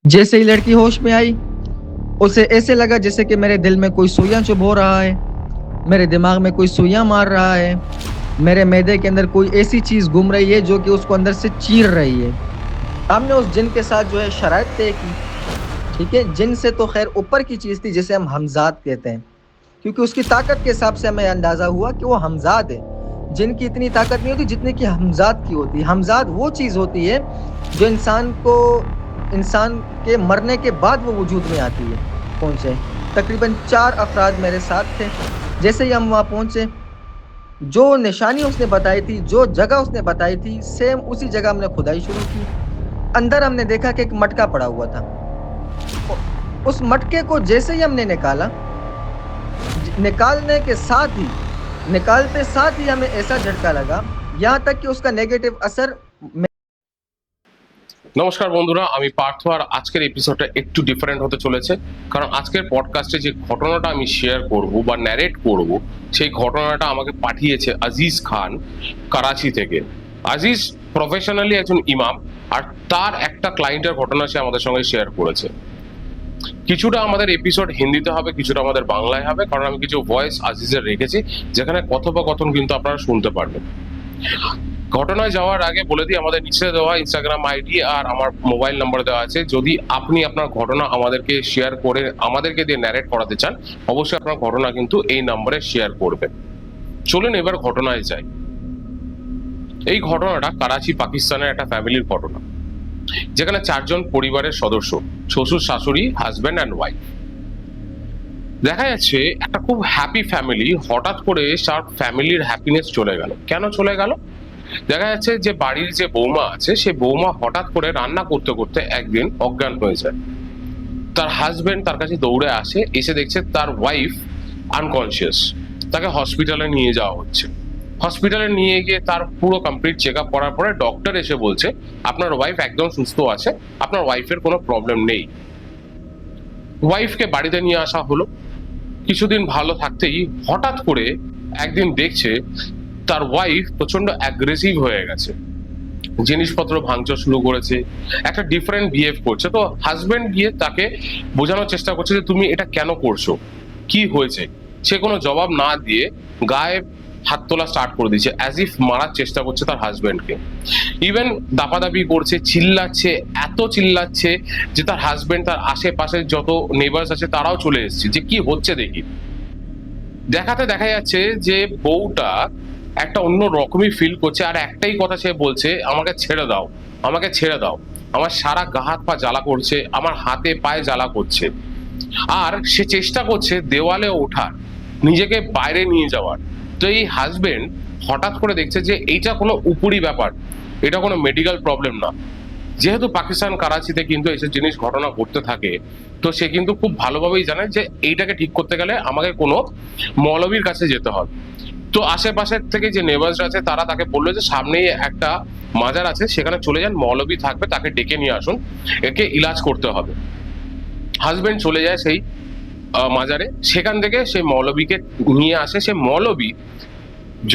जैसे ही लड़की होश में आई, उसे ऐसे लगा जैसे कि मेरे दिल में कोई सुइयां चुभ हो रहा है, मेरे दिमाग में कोई सुइयां मार रहा है, मेरे मैदे के अंदर कोई ऐसी चीज घूम रही है जो कि उसको अंदर से चीर रही है। हमने उस जिन के साथ जो है शराइत तय की। ठीक है, जिन से तो खैर ऊपर की चीज थी जिसे हम हमजाद कहते हैं, क्योंकि उसकी ताकत के हिसाब से हमें अंदाजा हुआ कि वो हमजाद है। जिन की इतनी ताकत नहीं होती जितनी कि हमजाद की होती है। हमजाद वो चीज होती है जो इंसान के मरने के बाद वो वजूद में आती है। पहुंचे, तकरीबन 4 अफराद मेरे साथ थे। जैसे ही हम वहाँ पहुंचे, जो निशानी उसने बताई थी, जो जगह उसने बताई थी, सेम उसी जगह हमने खुदाई शुरू की। अंदर हमने देखा कि एक मटका पड़ा हुआ था। उस मटके को जैसे ही हमने निकाला, निकालते साथ ही हमें ऐसा झटका लगा, यहाँ तक कि उसका नेगेटिव असर। নমস্কার বন্ধুরা, আমি পার্থ। আর আজকের এপিসোডটা একটু ডিফারেন্ট হতে চলেছে, কারণ আজকের পডকাস্টে যে ঘটনাটা আমি শেয়ার করব বা ন্যারেট করব, সেই ঘটনাটা আমাকে পাঠিয়েছে আজিজ খান, করাচি থেকে। আজিজ প্রফেশনালি একজন ইমাম, আর তার একটা ক্লায়েন্টের ঘটনা সে আমাদের সঙ্গে শেয়ার করেছে। কিছুটা আমাদের এপিসোড হিন্দিতে হবে, কিছুটা আমাদের বাংলায় হবে, কারণ আমি কিছু ভয়েস আজিজের রেখেছি যেখানে কথোপকথন কিন্তু আপনারা শুনতে পারবেন। ঘটনায় যাওয়ার আগে বলে দিই, আমাদের নিচে দেওয়া ইনস্টাগ্রাম আইডি আর আমার মোবাইল নাম্বার দেওয়া আছে। যদি আপনি আপনার ঘটনা আমাদেরকে শেয়ার করে আমাদেরকে দিয়ে ন্যারেট করাতে চান, অবশ্যই আপনার ঘটনা কিন্তু এই নম্বরে শেয়ার করবেন। চলুন এবার ঘটনায় যাই। এই ঘটনাটা করাচি, পাকিস্তানের একটা ফ্যামিলির ঘটনা, যেখানে 4 জন পরিবারের সদস্য, শ্বশুর, শাশুড়ি, হাজব্যান্ড অ্যান্ড ওয়াইফ। দেখা যাচ্ছে একটা খুব হ্যাপি ফ্যামিলি, হঠাৎ করে তার ফ্যামিলির হ্যাপিনেস চলে গেল। কেন চলে গেল? দেখা যাচ্ছে যে বাড়ির যে বৌমা আছে, সে বৌমা হঠাৎ করে রান্না করতে করতে একদিন অজ্ঞান হয়ে যায়। তার হাজবেন্ড তার কাছে দৌড়ে আসে, এসে দেখছে তার ওয়াইফ আনকনসিয়াস। তাকে হসপিটালে নিয়ে যাওয়া হচ্ছে। হসপিটালে নিয়ে গিয়ে তার পুরো কমপ্লিট চেক আপ করার পরে ডক্টর এসে বলছে আপনার ওয়াইফ একদম সুস্থ আছে, আপনার ওয়াইফের কোনো প্রবলেম নেই। ওয়াইফকে বাড়িতে নিয়ে আসা হলো। কিছুদিন ভালো থাকতেই হঠাৎ করে একদিন দেখছে তার ওয়াইফ প্রচন্ড অ্যাগ্রেসিভ হয়ে গেছে, জিনিসপত্র ভাঙচুর শুরু করেছে, একটা ডিফারেন্ট বিহেভ করছে। তো হাজবেন্ড গিয়ে তাকে বোঝানোর চেষ্টা করছে যে তুমি এটা কেন করছো, কি হয়েছে। সে কোনো জবাব না দিয়ে গায়ে হাত তোলা স্টার্ট করে দিয়েছে, অ্যাজ ইফ মারার চেষ্টা করছে তার হাজবেন্ডকে। ইভেন দাপাদাপি করছে, চিল্লাচ্ছে, এত চিল্লাচ্ছে যে তার হাজবেন্ড, তার আশেপাশের যত নেবার্স আছে তারাও চলে এসেছে যে কি হচ্ছে দেখি। দেখা যাচ্ছে যে বউটা একটা অন্য রকমই ফিল করছে, আর একটাই কথা সে বলছে, আমাকে ছেড়ে দাও, আমাকে ছেড়ে দাও, আমার সারা গা হাত পা জ্বালা করছে, আমার হাতে পায়ে জ্বালা করছে। আর সে চেষ্টা করছে দেওয়ালে ওঠার, নিজেকে বাইরে নিয়ে যাওয়ার। তো এই হাজবেন্ড হঠাৎ করে দেখছে যে এইটা কোনো উপরি ব্যাপার, এটা কোনো মেডিকেল প্রবলেম না। যেহেতু পাকিস্তান করাচিতে কিন্তু এইসব জিনিস ঘটনা ঘটতে থাকে, তো সে কিন্তু খুব ভালোভাবেই জানে যে এইটাকে ঠিক করতে গেলে আমাকে কোনো মৌলবীর কাছে যেতে হবে। তো আশেপাশের থেকে যে নেবার্স আছে তারা তাকে বললো যে সামনেই একটা মাজার আছে, সেখানে চলে যান, মৌলবী থাকবে, তাকে ডেকে নিয়ে আসুন, একে ইলাজ করতে হবে। হাজবেন্ড চলে যায় সেই মাজারে, সেখান থেকে সে মৌলবীকে নিয়ে আসে। সে মৌলবী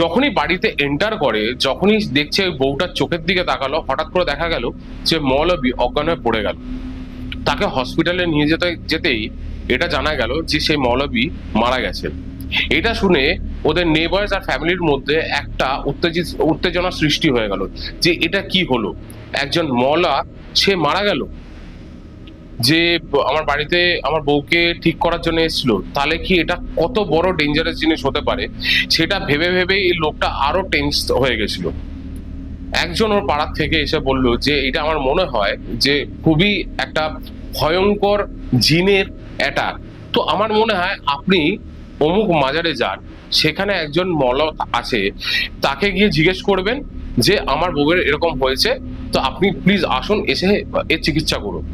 যখনই বাড়িতে এন্টার করে, যখনই দেখছে ওই বউটার চোখের দিকে তাকালো, হঠাৎ করে দেখা গেল যে মৌলবী অজ্ঞান হয়ে পড়ে গেল। তাকে হসপিটালে নিয়ে যেতেই এটা জানা গেল যে সেই মৌলবী মারা গেছে। এটা শুনে ওদের নেবার্স আর ফ্যামিলির মধ্যে একটা উত্তেজনা সৃষ্টি হয়ে গেল যে এটা কি হলো, একজন মওলা সে মারা গেল, যে আমার বাড়িতে আমার বউকে ঠিক করার জন্য এসেছিল, তাহলে কি এটা কত বড় ডেঞ্জারাস জিনিস হতে পারে, সেটা ভেবে ভেবে এই লোকটা আরো টেন্স হয়ে গেছিল। একজন ওর পাড়ার থেকে এসে বলল যে এটা আমার মনে হয় যে খুবই একটা ভয়ঙ্কর জিনের অ্যাটাক। তো আমার মনে হয় আপনি অমুক মাজারে যান, সেখানে একজন মওলা আছে, তাকে গিয়ে জিজ্ঞেস করবেন যে আমার বউয়ের এরকম হয়েছে, তো আপনি প্লিজ আসুন, এসে এর চিকিৎসা করুন।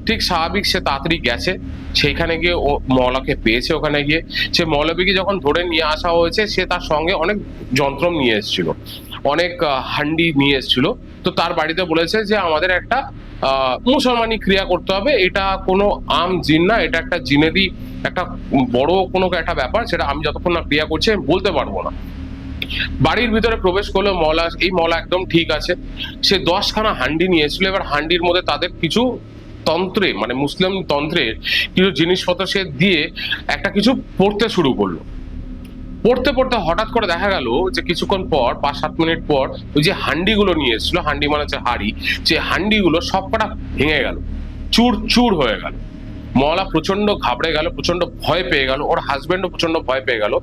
ঠিক স্বাভাবিক সে তাড়াতাড়ি গেছে, সেইখানে গিয়ে ও মওলাকে পেয়েছে। ওখানে গিয়ে সে মৌলবীকে যখন ধরে নিয়ে আসা হয়েছে, সে তার সঙ্গে অনেক যন্ত্র নিয়ে এসেছিল, অনেক হান্ডি নিয়ে এসেছিল। তো তার বাড়িতে বলেছে যে আমাদের একটা মুসলমানি ক্রিয়া করতে হবে, এটা কোনো আম জিন না, এটা একটা জিনেরই একটা বড় কোনো একটা ব্যাপার, সেটা আমি যতক্ষণ না ক্রিয়া করছি আমি বলতে পারবো না। বাড়ির ভিতরে প্রবেশ করলো মওলা, এই মওলা একদম ঠিক আছে। সে 10খানা হান্ডি নিয়ে এসেছিল। এবার হান্ডির মধ্যে তাদের কিছু তন্ত্রে মানে মুসলিম তন্ত্রের কিছু জিনিসপত্র সে দিয়ে একটা কিছু পড়তে শুরু করলো। পড়তে পড়তে হঠাৎ করে দেখা গেল যে কিছুক্ষণ পর 5-7 মিনিট পর ওই যে হান্ডিগুলো নিয়ে এসেছিল, হান্ডি মানে হচ্ছে হাঁড়ি, যে হান্ডিগুলো সবকটা ভেঙে গেল, চুর চুর হয়ে গেল। মওলা প্রচন্ড ঘাবড়ে গেল, প্রচন্ড ভয় পেয়ে গেল, ওর হাজবেন্ডও প্রচন্ড ভয় পেয়ে গেল।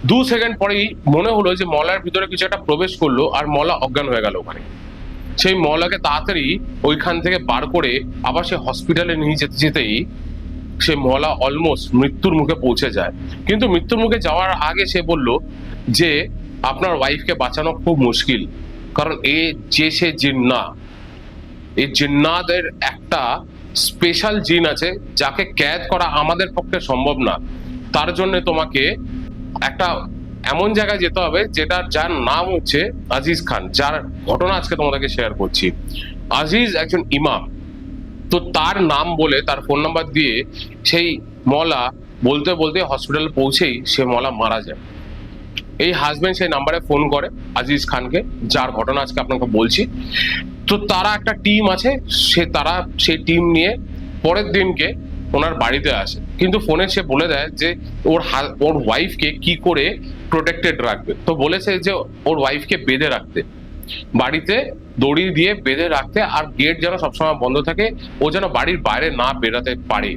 2 সেকেন্ড পরেই মনে হলো যে মওলার ভিতরে কিছু একটা প্রবেশ করলো আর মওলা অজ্ঞান হয়ে গেল ওখানে। সেই মওলাকে তাড়াতাড়ি ওইখান থেকে বার করে আবার সে হসপিটালে নিয়ে যেতে যেতেই সে মওলা অলমোস্ট মৃত্যুর মুখে পৌঁছে যায়। কিন্তু মৃত্যুর মুখে যাওয়ার আগে সে বলল যে আপনার ওয়াইফকে বাঁচানো খুব মুশকিল, কারণ সে জিন্না, এই জিন্নাদের একটা স্পেশাল জিন আছে যাকে ক্যাদ করা আমাদের পক্ষে সম্ভব না। তার জন্য তোমাকে একটা এমন জায়গায় যেতে হবে যার নাম হচ্ছে আজিজ খান, যার ঘটনা আজকে তোমাদেরকে শেয়ার করছি। আজিজ একজন ইমাম, তো তার নাম বলে তার ফোন নাম্বার দিয়ে সেই মওলা বলতে বলতে হসপিটাল পৌঁছেই সে মওলা মারা যায়। এই হাজবেন্ড সেই নাম্বারে ফোন করে আজিজ খানকে, যার ঘটনা আজকে আপনাকে বলছি। তো তারা একটা টিম আছে, তারা সেই টিম নিয়ে পরের দিনকে ওনার বাড়িতে আসে, কিন্তু ফোনে সে বলে দেয় যে ওর ওয়াইফকে কি করে প্রোটেক্টেড রাখবে। তো বলেছে যে ওর ওয়াইফকে বেঁধে রাখতে, বাড়িতে দড়ি দিয়ে বেঁধে রাখতে, আর গেট যেন সবসময় বন্ধ থাকে, ও যেন বাড়ির বাইরে না বেরোতে পারে।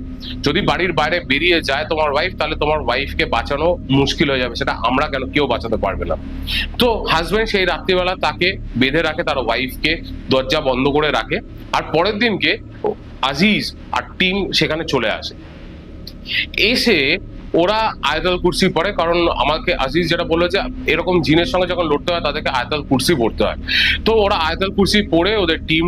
যদি বাড়ির বাইরে বেরিয়ে যায় তোমার ওয়াইফ, তাহলে তোমার ওয়াইফকে বাঁচানো মুশকিল হয়ে যাবে, সেটা আমরা কেন, কেউ বাঁচাতে পারবে না। তো হাজবেন্ড সেই রাত্রিবেলা তাকে বেঁধে রাখে, তার ওয়াইফকে দরজা বন্ধ করে রাখে, আর পরের দিনকে আজিজ আর টিম সেখানে চলে আসে। এসে ওরা আয়াতুল কুরসি পড়ে, কারণ আমাকে আজিজ যেটা বললো যে এরকম জিনের সঙ্গে যখন লড়তে হয় তাদেরকে আয়াতুল কুরসি পড়তে হয়। তো ওরা আয়াতুল কুরসি পড়ে ওদের টিম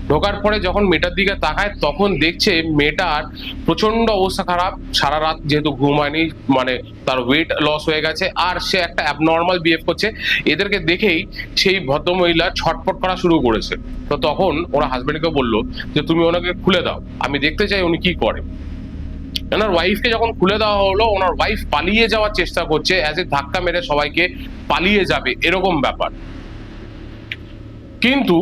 ঢোকার পরে যখন মেয়েটার দিকে তাকায়, তখন দেখছে মেয়েটার প্রচন্ড অবস্থা খারাপ, সারা রাত যেহেতু ঘুম হয়নি, মানে তার ওয়েট লস হয়ে গেছে, আর সে একটা অ্যাবনর্মাল বিহেভ করছে। এদেরকে দেখেই সেই ভদ্রমহিলা ছটফট করা শুরু করেছে। তো তখন ওরা হাজবেন্ডকে বললো যে তুমি ওনাকে খুলে দাও, আমি দেখতে চাই উনি কি করে। ওনার ওয়াইফকে যখন খুলে দেওয়া হলো, ওনার ওয়াইফ পালিয়ে যাওয়ার চেষ্টা করছে, অ্যাজ এ ধাক্কা মেরে সবাইকে পালিয়ে যাবে এরকম ব্যাপার। কিন্তু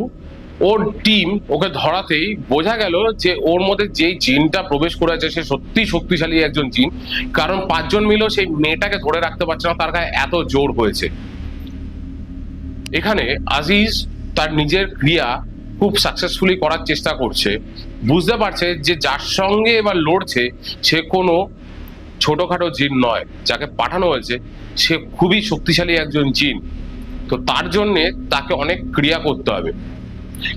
ওর টিম ওকে ধরাতেই বোঝা গেল যে ওর মধ্যে যেই জিনটা প্রবেশ করেছে সে সত্যি শক্তিশালী একজন জিন, কারণ 5 জন মিলেও সেই মেয়েটাকে ধরে রাখতে পারছে না, তার গায়ে এত জোর হয়েছে। এখানে আজিজ তার নিজের ক্রিয়া খুব সাকসেসফুলি করার চেষ্টা করছে, বুঝতে পারছে যে যার সঙ্গে এবার লড়ছে সে কোনো ছোটখাটো জিন নয়, যাকে পাঠানো হয়েছে সে খুবই শক্তিশালী একজন জিন। তো তার জন্যে তাকে অনেক ক্রিয়া করতে হবে।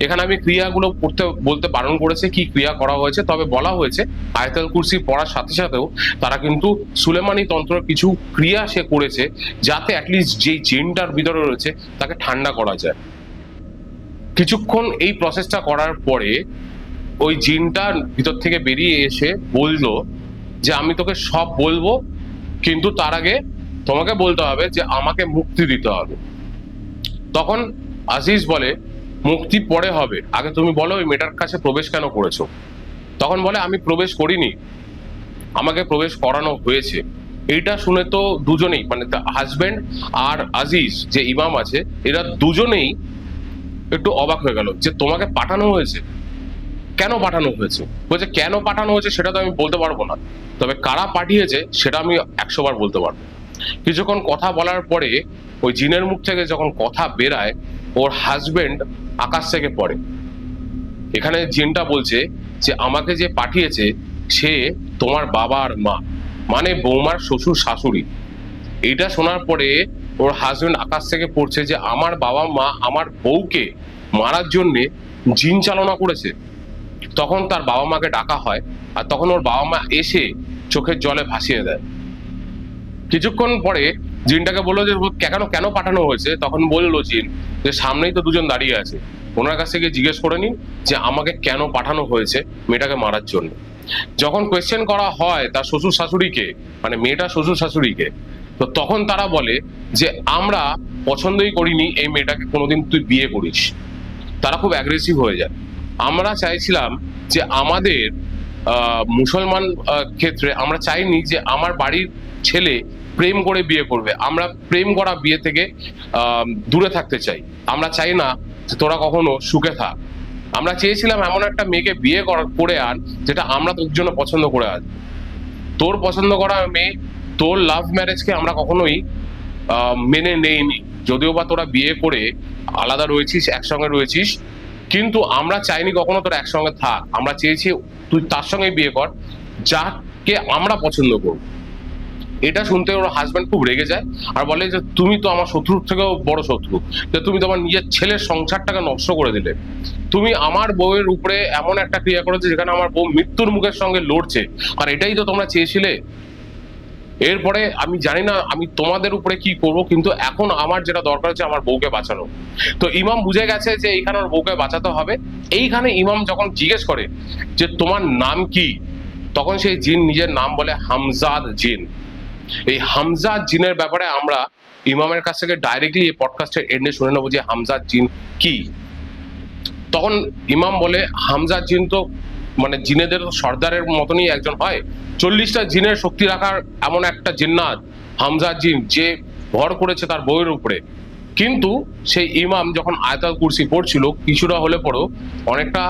এখানে আমি ক্রিয়াগুলো করতে বলতে বারণ করেছে, কি ক্রিয়া করা হয়েছে, তবে বলা হয়েছে আয়াতুল কুরসি পড়ার সাথে সাথেও তারা কিন্তু সুলেমানি তন্ত্র কিছু ক্রিয়া সে করেছে, যাতে অ্যাটলিস্ট যেই জিনটার ভিতরে রয়েছে তাকে ঠান্ডা করা যায়। কিছুক্ষণ এই প্রসেসটা করার পরে ওই জিনটার ভিতর থেকে বেরিয়ে এসে বললো যে আমি তোকে সব বলবো, কিন্তু তার আগে তোমাকে বলতে হবে যে আমাকে মুক্তি দিতে হবে। তখন আজিজ বলে মুক্তি পরে হবে, আগে তুমি বলো ওই মেয়েটার কাছে প্রবেশ কেন করেছো। তখন বলে আমি প্রবেশ করিনি, আমাকে প্রবেশ করানো হয়েছে। এইটা শুনে তো দুজনেই, মানে হাজবেন্ড আর আজিজ যে ইমাম আছে, এরা দুজনেই একটু অবাক হয়ে গেল যে তোমাকে পাঠানো হয়েছে, কেন পাঠানো হয়েছে। বলছে কেন পাঠানো হয়েছে সেটা তো আমি বলতে পারবো না, তবে কারা পাঠিয়েছে সেটা আমি 100 বার বলতে পারবো। কিছুক্ষণ কথা বলার পরে ওই জিনের মুখ থেকে যখন কথা বেরায়, ওর হাজবেন্ড আকাশ থেকে পড়ে। এখানে জিনটা বলছে যে আমাকে যে পাঠিয়েছে সে তোমার বাবা আর মা, মানে বৌমার শ্বশুর শাশুড়ি। এইটা শোনার পরে ওর হাজবেন্ড আকাশ থেকে পড়ছে যে আমার বাবা মা আমার বউকে মারার জন্যে জিন চালনা করেছে। তখন তার বাবা মাকে ডাকা হয়, আর তখন ওর বাবা মা এসে চোখের জলে ভাসিয়ে দেয়। কিছুক্ষণ পরে জিনটাকে বললো যে কেন কেন পাঠানো হয়েছে। তখন বললো জিন যে সামনেই তো দুজন দাঁড়িয়ে আছে, ওনার কাছ থেকে জিজ্ঞেস করে নিন যে আমাকে কেন পাঠানো হয়েছে মেয়েটাকে মারার জন্য। যখন কোয়েশ্চেন করা হয় তার শ্বশুর শাশুড়িকে, মানে মেয়েটার শ্বশুর শাশুড়িকে, তো তখন তারা বলে যে আমরা পছন্দই করিনি এই মেয়েটাকে কোনোদিন তুই বিয়ে করিস। তারা খুব অ্যাগ্রেসিভ হয়ে যায়। আমরা চাইছিলাম যে আমাদের মুসলমান ক্ষেত্রে আমরা চাইনি যে আমার বাড়ির ছেলে প্রেম করে বিয়ে করবে, আমরা প্রেম করা বিয়ে থেকে দূরে থাকতে চাই, আমরা চাই না যে তোরা কখনো সুখে থাক। আমরা চেয়েছিলাম এমন একটা মেয়েকে বিয়ে করে আন যেটা আমরা তোর জন্য পছন্দ করে আন। তোর পছন্দ করা মেয়ে, তোর লাভ ম্যারেজকে আমরা কখনোই মেনে নেইনি। যদিও বা তোরা বিয়ে করে আলাদা রয়েছিস, একসঙ্গে রয়েছিস, কিন্তু আমরা চাইনি কখনো তোরা একসঙ্গে থাক। আমরা চেয়েছি তুই তার সঙ্গে বিয়ে কর যাকে আমরা পছন্দ করব। এটা শুনতে ওর হাজব্যান্ড খুব রেগে যায় আর বলে যে তুমি তো আমার শত্রুর থেকেও বড় শত্রু, যে তুমি তো আমার নিজের ছেলের সংসারটাকে নষ্ট করে দিলে। তুমি আমার বউয়ের উপরে এমন একটা ক্রিয়া করেছো যেখানে আমার বউ মৃত্যুর মুখের সঙ্গে লড়ছে, আর এটাই তো তোমরা চেয়েছিলে। এরপরে আমি জানি না আমি তোমাদের উপরে কি করব, কিন্তু এখন আমার যেটা দরকার হচ্ছে আমার বউকে বাঁচানো। তো ইমাম বুঝে গেছে যে এইখানে ওর বউকে বাঁচাতে হবে। এইখানে ইমাম যখন জিজ্ঞেস করে যে তোমার নাম কি, তখন সেই জিন নিজের নাম বলে হামজাদ জিন। এই হামজাদ জিনের ব্যাপারে আমরা ইমামের কাছ থেকে ডাইরেক্টলি এই পডকাস্টের এন্ডে শুনে নেবো যে হামজাদ জিন কি। তখন ইমাম বলে হামজাদ জিন তো মানে জিনেদের সর্দারের মতনই একজন হয়, 40টা জিনের শক্তি রাখার এমন একটা জিন্নাত হামজাদ জিন, যে ভর করেছে তার বউয়ের উপরে। কিন্তু সেই ইমাম যখন আয়াতুল কুরসি পড়ছিল, কিছুটা হলে পরেও অনেকটা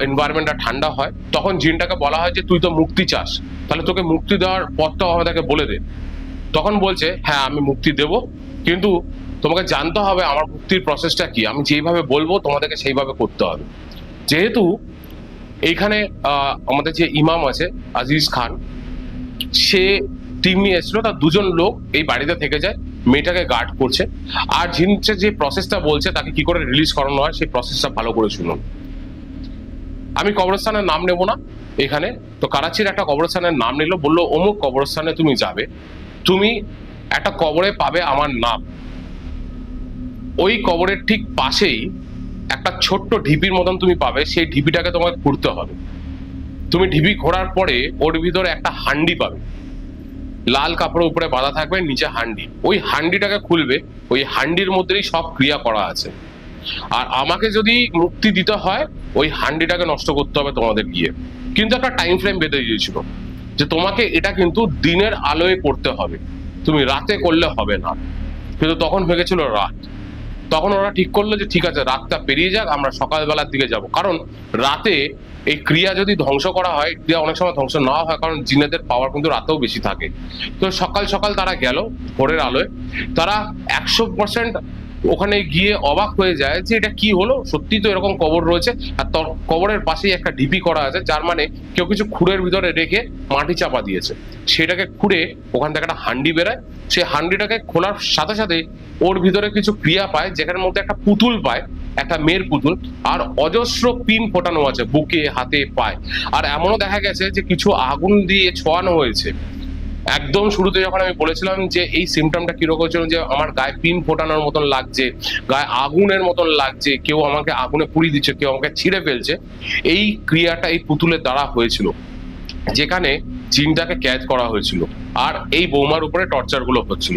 এনভায়রনমেন্টটা ঠান্ডা হয়। তখন জিনটাকে বলা হয় যে তুই তো মুক্তি চাস, তাহলে তোকে মুক্তি দেওয়ার পথটাও আমাদেরকে বলে দে। তখন বলছে হ্যাঁ আমি মুক্তি দেব, কিন্তু তোমাকে জানতে হবে আমার মুক্তির প্রসেসটা কি। আমি যেইভাবে বলবো তোমাদেরকে সেইভাবে করতে হবে। যেহেতু এইখানে আমাদের যে ইমাম আছে আজিজ খান, সে টিম নিয়ে এসেছিল, তার 2জন লোক এই বাড়িতে থেকে যায়, মেয়েটাকে গার্ড করছে। আর জিনসে যে প্রসেসটা বলছে তাকে কি করে রিলিজ করানো হয় সেই প্রসেসটা ভালো করে শুনুন। আমি কবরস্থানের নাম নেব না এখানে। তো করাচির একটা কবরস্থানের নাম নিল, বললো অমুক কবরস্থানে তুমি যাবে, তুমি একটা কবরে পাবে আমার নাম। ওই কবরের ঠিক পাশেই একটা ছোট্ট ঢিপির মতন তুমি পাবে, সেই ঢিপিটাকে তোমাকে খুঁড়তে হবে। তুমি ঢিপি ঘোরার পরে ওর ভিতরে একটা হান্ডি পাবে, লাল কাপড়ের উপরে বাঁধা থাকবে, নিচে হান্ডি। ওই হান্ডিটাকে খুলবে, ওই হান্ডির মধ্যেই সব ক্রিয়া করা আছে। আর আমাকে যদি মুক্তি দিতে হয় ওই হান্ডিটাকে নষ্ট করতে হবে তোমাদের গিয়ে। কিন্তু একটা টাইম ফ্রেম বেঁধে দিয়েছিল যে তোমাকে এটা কিন্তু দিনের আলোয় করতে হবে, তুমি রাতে করলে হবে না। কিন্তু তখন হয়ে গেছিল রাত। তখন ওরা ঠিক করলো যে ঠিক আছে রাতটা পেরিয়ে যাক, আমরা সকালবেলার দিকে যাব। কারণ রাতে এই ক্রিয়া যদি ধ্বংস করা হয়, ক্রিয়া অনেক সময় ধ্বংস না হয়, কারণ জিনেদের পাওয়ার কিন্তু রাতেও বেশি থাকে। তো সকাল সকাল তারা গেল ভোরের আলোয়। তারা 100% ওখানে গিয়ে অবাক হয়ে যায় যে এটা কি হলো, সত্যি তো এরকম কবর রয়েছে, আর কবরের পাশেই একটা ঢিপি করা আছে, যার মানে কেউ কিছু খুঁড়ের ভিতরে রেখে মাটি চাপা দিয়েছে। সেটাকে খুঁড়ে ওখান থেকে একটা হান্ডি বেরোয়। সেই হান্ডিটাকে খোলার সাথে সাথে ওর ভিতরে কিছু ক্রিয়া পায়, যেখানের মধ্যে একটা পুতুল পায়, একটা মেয়ের পুতুল, আর অজস্র পিন ফোটানো আছে বুকে, হাতে, পায়। আর এমনও দেখা গেছে যে কিছু আগুন দিয়ে ছোঁয়ানো হয়েছে। একদম শুরুতে যখন আমি বলেছিলাম যে এই সিমটমটা কিরকম ছিল, যে আমার গায়ে পিন ফোটানোর মতন লাগছে, গায়ে আগুনের মতন লাগছে, কেউ আমাকে আগুনে পুড়িয়ে দিচ্ছে, কেউ আমাকে ছিঁড়ে ফেলছে, এই ক্রিয়াটা এই পুতুলের দ্বারা হয়েছিল, যেখানে জিনটাকে ক্যাচ করা হয়েছিল। আর এই বৌমার উপরে টর্চার গুলো হচ্ছিল।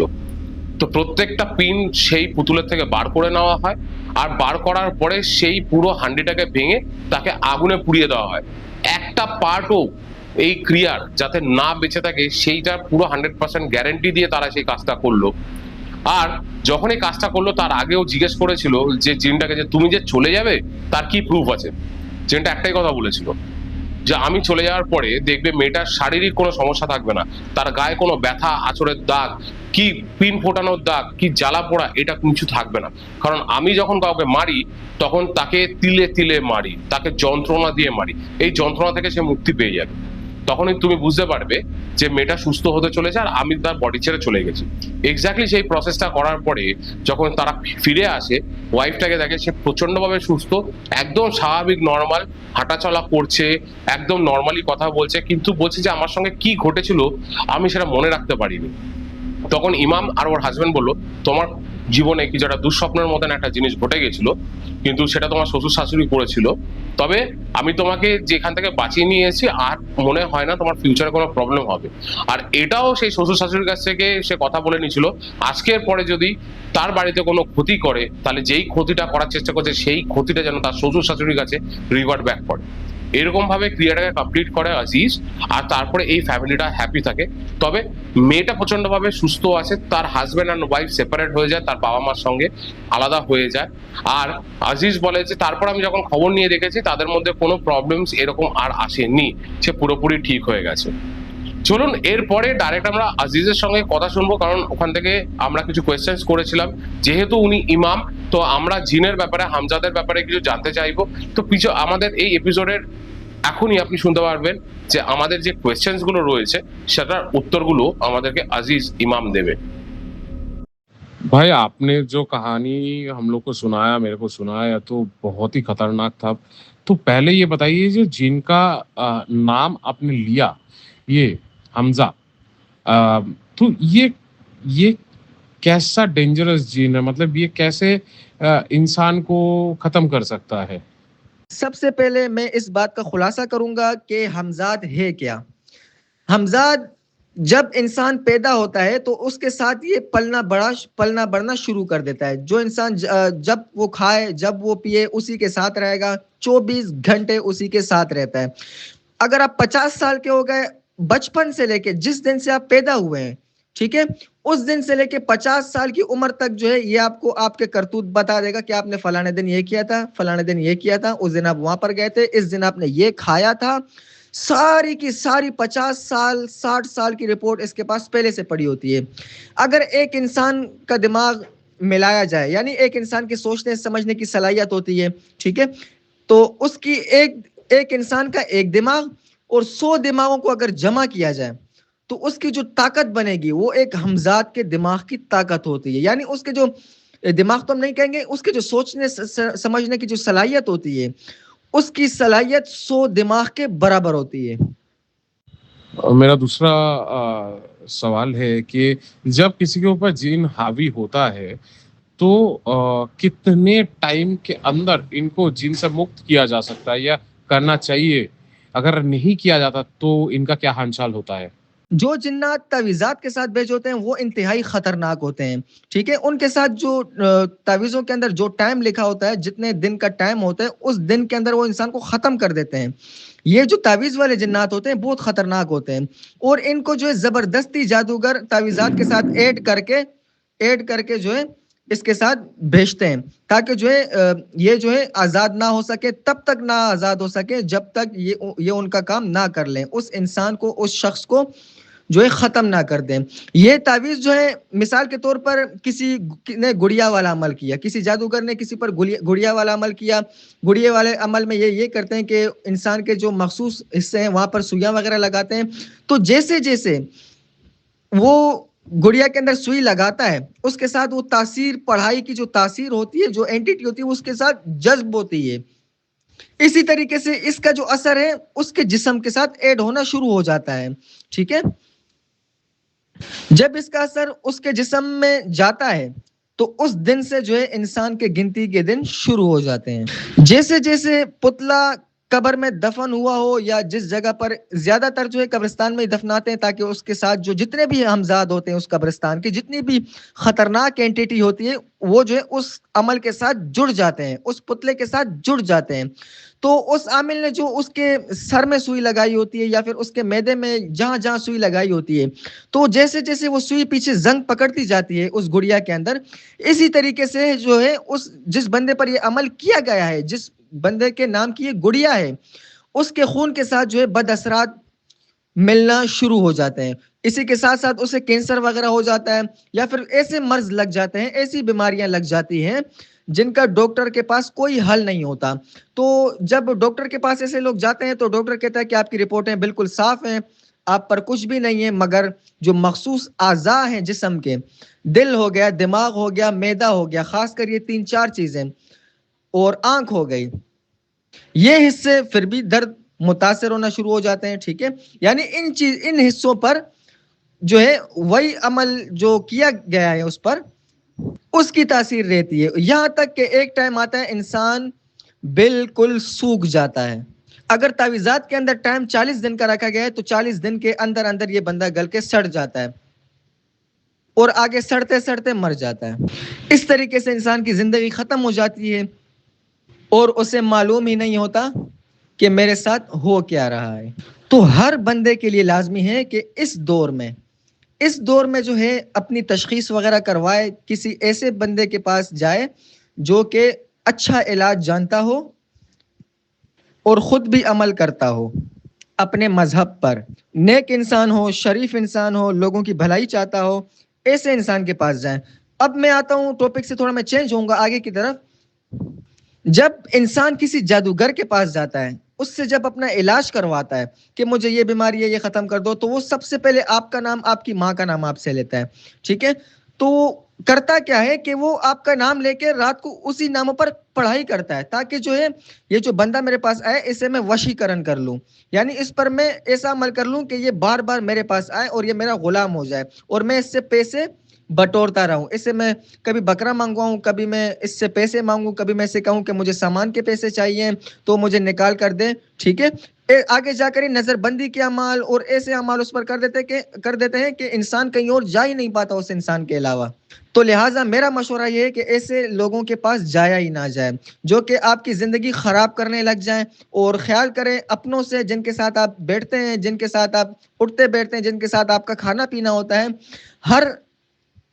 তো প্রত্যেকটা পিন সেই পুতুলের থেকে বার করে নেওয়া হয়, আর বার করার পরে সেই পুরো হান্ডিটাকে ভেঙে তাকে আগুনে পুড়িয়ে দেওয়া হয়। একটা পার্টও এই ক্রিয়ার যাতে না বেঁচে থাকে সেইটা পুরো 100% গ্যারেন্টি দিয়ে তারা সেই কাজটা করলো। আর যখন এই কাজটা করলো তার আগেও জিজ্ঞেস করেছিল যে জিনটাকে যে তুমি যে চলে যাবে তার কি প্রুফ আছে। জিনটা একটাই কথা বলেছিল যে আমি চলে যাওয়ার পরে দেখবে মেয়েটার শারীরিক কোনো সমস্যা থাকবে না, তার গায়ে কোনো ব্যথা, আঁচড়ের দাগ, কি পিন ফোটানোর দাগ, কি জ্বালা পোড়া, এটা কিছু থাকবে না। কারণ আমি যখন কাউকে মারি তখন তাকে তিলে তিলে মারি, তাকে যন্ত্রণা দিয়ে মারি, এই যন্ত্রণা থেকে সে মুক্তি পেয়ে যাবে। তখনই তুমি বুঝতে পারবে যে মেয়েটা সুস্থ হতে চলেছে আর আমি তার বডি ছেড়ে চলে গেছি। এক্স্যাক্টলি সেই প্রসেসটা করার পরে যখন তারা ফিরে আসে, ওয়াইফটাকে দেখে সে প্রচন্ডভাবে সুস্থ, একদম স্বাভাবিক নর্মাল হাঁটাচলা করছে, একদম নর্মালি কথা বলছে, কিন্তু বলছে যে আমার সঙ্গে কি ঘটেছিল আমি সেটা মনে রাখতে পারিনি। তখন ইমাম আর ওর হাজবেন্ড বললো তোমার জীবনে কিছু একটা দুঃস্বপ্নের মতন একটা জিনিস ঘটে গেছিল, কিন্তু সেটা তোমার শ্বশুর শাশুড়ি করেছিল। তবে আমি তোমাকে যেখান থেকে বাঁচিয়ে নিয়ে এসেছি, আর মনে হয় না তোমার ফিউচারে কোনো প্রবলেম হবে। আর এটাও সেই শ্বশুর শাশুড়ির কাছ থেকে সে কথা বলে নিয়েছিল, আজকের পরে যদি তার বাড়িতে কোনো ক্ষতি করে তাহলে যেই ক্ষতিটা করার চেষ্টা করছে সেই ক্ষতিটা যেন তার শ্বশুর শাশুড়ির কাছে রিভার্ট ব্যাক করে। এরকম ভাবে ক্রিয়াটাকে কমপ্লিট করে আজিজ, আর তারপরে এই ফ্যামিলিটা হ্যাপি থাকে। তবে মেয়েটা প্রচন্ড ভাবে সুস্থ আছে, তার হাজবেন্ড অ্যান্ড ওয়াইফ সেপারেট হয়ে যায়, তার বাবা মার সঙ্গে আলাদা হয়ে যায়। আর আজিজ বলে যে তারপর আমি যখন খবর নিয়ে দেখেছি তাদের মধ্যে কোনো প্রবলেমস এরকম আর আসেনি, সে পুরোপুরি ঠিক হয়ে গেছে। চলুন এরপরে ডাইরেক্ট আমরা আজিজের সঙ্গে কথা শুনবো, কারণ ওখান থেকে আমরা কিছু কোয়েশ্চেন্স করেছিলাম। যেহেতু উনি ইমাম, তো আমরা জিনের ব্যাপারে, হামজাদের ব্যাপারে কিছু জানতে চাইবো। তো আমাদের এই এপিসোডের এখনই আপনি শুনতে পারবেন যে আমাদের যে কোয়েশ্চেন্স গুলো রয়েছে সেটার উত্তরগুলো আমাদেরকে আজিজ ইমাম দেবে। भाई आपने जो कहानी हम लोग को सुनाया, मेरे को सुनाया, तो बहुत ही खतरनाक था। तो पहले ये बताइए, जो जिनका नाम आपने लिया, ये हमजा, अ, तो ये कैसा डेंजरस जिन है? मतलब ये कैसे इंसान को खत्म कर सकता है? सबसे पहले मैं इस बात का खुलासा करूंगा कि हमजाद है क्या। हमजाद जब इंसान पैदा होता है तो उसके साथ ये पलना बढ़ना शुरू कर देता है। जो इंसान जब वो खाए, जब वो पिए, उसी के साथ रहेगा, 24 घंटे उसी के साथ रहता है। अगर आप 50 साल के हो गए, बचपन से लेके जिस दिन से आप पैदा हुए हैं, ठीक है, उस दिन से लेके 50 साल की उम्र तक जो है ये आपको आपके करतूत बता देगा कि आपने फलाने दिन ये किया था, फलाने दिन ये किया था, उस दिन आप वहां पर गए थे, इस दिन आपने ये खाया था। सारी की सारी 50 साल 60 साल की रिपोर्ट इसके पास पहले से पड़ी होती है। अगर एक इंसान का दिमाग मिलाया जाए, यानी एक इंसान की सोचने समझने की सलाहियत होती है, ठीक है, तो उसकी एक इंसान का एक दिमाग और 100 दिमागों को अगर जमा किया जाए तो उसकी जो ताकत बनेगी वो एक हमजाद के दिमाग की ताकत होती है। यानी उसके जो दिमाग तो हम नहीं कहेंगे, उसके जो सोचने समझने की जो सलाहियत होती है, उसकी सलाहियत 100 दिमाग के बराबर होती है। मेरा दूसरा सवाल है कि जब किसी के ऊपर जिन हावी होता है, तो कितने टाइम के अंदर इनको जिन से मुक्त किया जा सकता है या करना चाहिए? अगर नहीं किया जाता तो इनका क्या हालचाल होता है? जो जिन्नात तावीज़ात के साथ भेज होते हैं वो इंतहाई खतरनाक होते हैं, ठीक है। उनके साथ जो तावीज़ों के अंदर जो टाइम लिखा होता है, जितने दिन का टाइम होता है, उस दिन के अंदर वो इंसान को ख़त्म कर देते हैं। ये जो तावीज़ वाले जिन्नात होते हैं बहुत खतरनाक होते हैं, और इनको जो है ज़बरदस्ती जादूगर तावीज़ात के साथ ऐड करके जो है इसके साथ भेजते हैं, ताकि जो है ये जो है आज़ाद ना हो सके, तब तक ना आज़ाद हो सके जब तक ये उनका काम ना कर लें, उस इंसान को, उस शख्स को जो है ख़त्म ना कर दें। ये तावीज़ जो है, मिसाल के तौर पर किसी ने गुड़िया वाला अमल किया, किसी जादूगर ने किसी पर गुड़िया वाला अमल किया। गुड़िया वाले अमल में ये करते हैं कि इंसान के जो मखसूस हिस्से हैं वहाँ पर सुइयाँ वगैरह लगाते हैं। तो जैसे जैसे वो गुड़िया के अंदर सुई लगाता है, उसके साथ वो तासीर, पढ़ाई की जो तासीर होती है, जो एंटिटी होती है, उसके साथ जज्ब होती है। इसी तरीके से इसका जो असर है उसके जिस्म के साथ ऐड होना शुरू हो जाता है, ठीक है। जब इसका असर उसके जिस्म में जाता है तो उस दिन से जो है इंसान के गिनती के दिन शुरू हो जाते हैं। जैसे जैसे पुतला कब्र में दफन हुआ हो, या जिस जगह पर, ज्यादातर जो है कब्रिस्तान में ही दफनाते हैं, ताकि उसके साथ जो जितने भी हमजाद होते हैं उस कब्रिस्तान की, जितनी भी खतरनाक एंटिटी होती है, वो जो है उस अमल के साथ जुड़ जाते हैं, उस पुतले के साथ जुड़ जाते हैं। तो उस आमिल ने जो उसके सर में सुई लगाई होती है, या फिर उसके मैदे में जहां जहां सुई लगाई होती है, तो जैसे जैसे वो सुई पीछे जंग पकड़ती जाती है उस गुड़िया के अंदर, इसी तरीके से जो है उस जिस बंदे पर ये अमल किया गया है, जिस बंदे के नाम की ये गुड़िया है, उसके खून के साथ जो है बद असरात मिलना शुरू हो जाते हैं। इसी के साथ साथ उसे कैंसर वगैरह हो जाता है, या फिर ऐसे मर्ज लग जाते हैं, ऐसी बीमारियां लग जाती हैं जिनका डॉक्टर के पास कोई हल नहीं होता। तो जब डॉक्टर के पास ऐसे लोग जाते हैं तो डॉक्टर कहता है कि आपकी रिपोर्टें बिल्कुल साफ हैं, आप पर कुछ भी नहीं है, मगर जो मखसूस आज़ा हैं जिस्म के, दिल हो गया, दिमाग हो गया, मैदा हो गया, खासकर ये 3-4 चीजें, और आंख हो गई, ये हिस्से फिर भी दर्द मुतासर होना शुरू हो जाते हैं, ठीक है। यानी इन हिस्सों पर जो है वही अमल जो किया गया है उस पर उसकी तासीर रहती है। यहां तक कि एक टाइम आता है इंसान बिल्कुल सूख जाता है। अगर तावीज़ात के अंदर टाइम 40 दिन का रखा गया है तो 40 दिन के अंदर अंदर ये बंदा गल के सड़ जाता है, और आगे सड़ते सड़ते मर जाता है। इस तरीके से इंसान की जिंदगी खत्म हो जाती है, और उसे मालूम ही नहीं होता कि मेरे साथ हो क्या रहा है। तो हर बंदे के लिए लाजमी है कि इस दौर में जो है अपनी तशखीस वगैरह करवाए, किसी ऐसे बंदे के पास जाए जो कि अच्छा इलाज जानता हो और ख़ुद भी अमल करता हो अपने मज़हब पर, नेक इंसान हो, शरीफ इंसान हो, लोगों की भलाई चाहता हो, ऐसे इंसान के पास जाएं। अब मैं आता हूँ टॉपिक से, थोड़ा मैं चेंज होऊंगा आगे की तरफ। जब इंसान किसी जादूगर के पास जाता है, उससे जब अपना इलाज करवाता है कि मुझे ये बीमारी है, ये ख़त्म कर दो, तो वो सबसे पहले आपका नाम, आपकी माँ का नाम आपसे लेता है, ठीक है। तो करता क्या है कि वो आपका नाम लेके रात को उसी नामों पर पढ़ाई करता है, ताकि जो है ये जो बंदा मेरे पास आए इसे मैं वशीकरण कर लूँ, यानी इस पर मैं ऐसा अमल कर लूँ कि ये बार बार मेरे पास आए और ये मेरा गुलाम हो जाए और मैं इससे पैसे बटोरता रहूं। इससे मैं कभी बकरा मंगवाऊं, कभी मैं इससे पैसे मांगूं, कभी मैं इसे कहूं कि मुझे सामान के पैसे चाहिए तो मुझे निकाल कर दे, ठीक है। आगे जाकर नजरबंदी के अमाल और ऐसे अमाल उस पर कर देते हैं कि इंसान कहीं और जा ही नहीं पाता उस इंसान के अलावा। तो लिहाजा मेरा मशवरा ये है कि ऐसे लोगों के पास जाया ही ना जाए जो कि आपकी ज़िंदगी ख़राब करने लग जाएं। और ख्याल करें अपनों से, जिनके साथ आप बैठते हैं, जिनके साथ आप उठते बैठते हैं, जिनके साथ आपका खाना पीना होता है, हर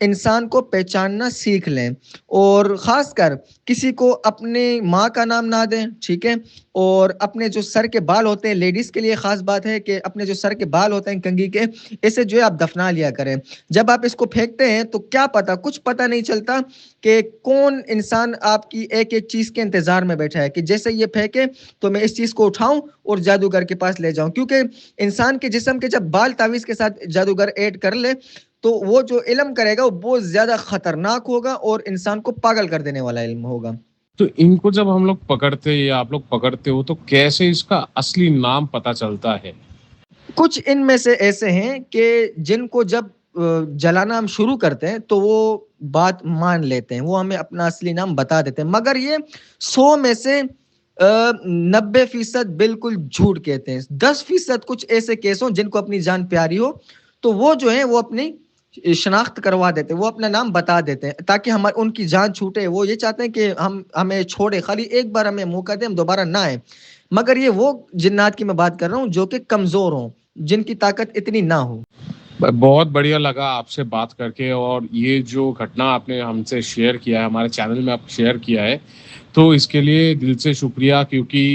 इंसान को पहचानना सीख लें और ख़ासकर किसी को अपनी माँ का नाम ना दें, ठीक है। और अपने जो सर के बाल होते हैं, लेडीज़ के लिए ख़ास बात है कि अपने जो सर के बाल होते हैं कंघी के, इसे जो है आप दफना लिया करें। जब आप इसको फेंकते हैं तो क्या पता, कुछ पता नहीं चलता कि कौन इंसान आपकी एक एक चीज़ के इंतज़ार में बैठा है कि जैसे ये फेंके तो मैं इस चीज़ को उठाऊं और जादूगर के पास ले जाऊं। क्योंकि इंसान के जिस्म के जब बाल तावीज़ के साथ जादूगर ऐड कर ले तो वो जो इल्म करेगा वो बहुत ज़्यादा ख़तरनाक होगा और इंसान को पागल कर देने वाला इल्म होगा। तो इनको जब हम लोग पकड़ते या आप लोग पकड़ते हो तो कैसे इसका असली नाम पता चलता है? कुछ इनमें से ऐसे हैं कि जिनको जब जलाना हम शुरू करते हैं तो वो बात मान लेते हैं, वो हमें अपना असली नाम बता देते हैं, मगर ये 100 में से 90% बिल्कुल झूठ कहते हैं। 10% कुछ ऐसे केस हों जिनको अपनी जान प्यारी हो तो वो जो है वो अपनी शनाख्त करवा देते हैं, वो अपना नाम बता देते हैं ताकि हम उनकी जान छूटे। वो ये चाहते हैं कि हम हमें छोड़े, खाली एक बार हमें मौका दें, हम दोबारा ना आए। मगर ये वो जिन्नात की मैं बात कर रहा हूँ जो कि कमज़ोर हों, जिनकी ताकत इतनी ना हो। बहुत बढ़िया लगा आपसे बात करके, और ये जो घटना आपने हमसे शेयर किया है, हमारे चैनल में आप शेयर किया है, तो इसके लिए दिल से शुक्रिया, क्योंकि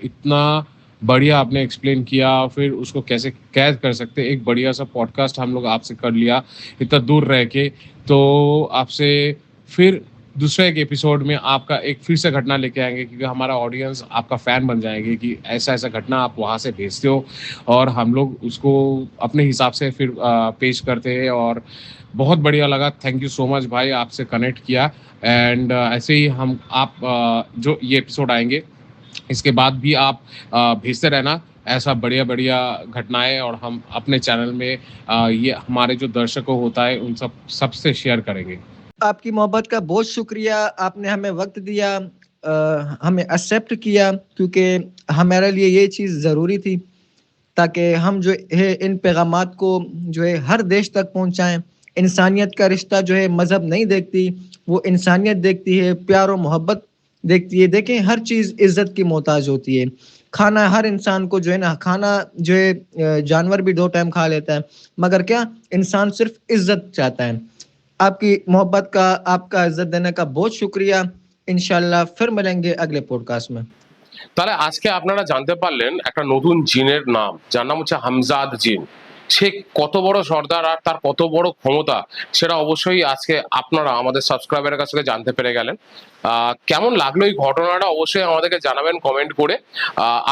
इतना बढ़िया आपने एक्सप्लेन किया, फिर उसको कैसे कैद कर सकते हैं। एक बढ़िया सा पॉडकास्ट हम लोग आपसे कर लिया इतना दूर रह के। तो आपसे फिर दूसरे एक एपिसोड में आपका एक फिर से घटना लेके आएंगे, क्योंकि हमारा ऑडियंस आपका फ़ैन बन जाएंगे कि ऐसा ऐसा घटना आप वहाँ से भेजते हो और हम लोग उसको अपने हिसाब से फिर पेश करते हैं। और बहुत बढ़िया लगा, थैंक यू सो मच भाई, आपसे कनेक्ट किया। एंड ऐसे ही हम आप जो ये एपिसोड आएंगे इसके बाद भी आप भेजते रहना ऐसा बढ़िया बढ़िया घटनाएं, और हम अपने चैनल में ये हमारे जो दर्शकों होता है उन सबसे शेयर करेंगे। आपकी मोहब्बत का बहुत शुक्रिया, आपने हमें वक्त दिया, हमें एक्सेप्ट किया, क्योंकि हमारे लिए ये चीज़ ज़रूरी थी ताकि हम जो है इन पैगामात को जो है हर देश तक पहुंचाएं। इंसानियत का रिश्ता जो है मज़हब नहीं देखती, वो इंसानियत देखती है, प्यार और मोहब्बत देखती है। देखें हर चीज़ इज़्ज़त की मोहताज होती है। खाना हर इंसान को जो है ना, खाना जो है जानवर भी 2 टाइम खा लेता है, मगर क्या इंसान सिर्फ इज़्ज़त चाहता है। आपकी मोहब्बत का, आपका इज़्ज़त देने का बहुत शुक्रिया। इंशाल्लाह फिर मिलेंगे अगले पॉडकास्ट में। তাহলে আজকে আপনারা জানতে পারলেন একটা নতুন জিনের নাম, যার নাম হচ্ছে হামজাদ জিন। সে কত বড় সর্দার আর তার কত বড় ক্ষমতা, সেটা অবশ্যই আজকে আপনারা আমাদের সাবস্ক্রাইবারের কাছ থেকে জানতে পেরে গেলেন। কেমন লাগলো এই ঘটনাটা অবশ্যই আমাদেরকে জানাবেন কমেন্ট করে।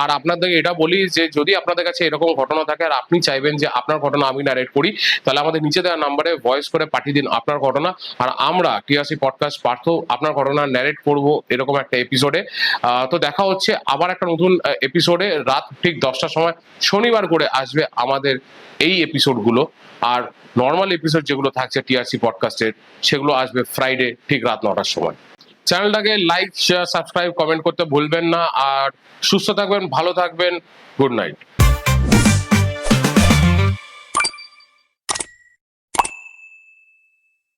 আর আপনাদের এটা বলি যে যদি আপনাদের কাছে এরকম ঘটনা থাকে আর আপনি চাইবেন যে আপনার ঘটনা আমি ন্যারেট করি, তাহলে আমাদের নিচে দেওয়া নাম্বারে ভয়েস করে পাঠিয়ে দিন আপনার ঘটনা। আর আমরা টিআরসি পডকাস্ট পার্থ আপনার ঘটনা ন্যারেট করব এরকম একটা এপিসোডে। তো দেখা হচ্ছে আবার একটা নতুন এপিসোডে, রাত ঠিক 10টার সময় শনিবার করে আসবে আমাদের এই এপিসোডগুলো। আর নর্মাল এপিসোড যেগুলো থাকছে টিআরসি পডকাস্টের, সেগুলো আসবে ফ্রাইডে ঠিক রাত 9টার সময়। চ্যানেলটাকে লাইক, শেয়ার, সাবস্ক্রাইব, কমেন্ট করতে ভুলবেন না। আর সুস্থ থাকবেন, ভালো থাকবেন। Good night.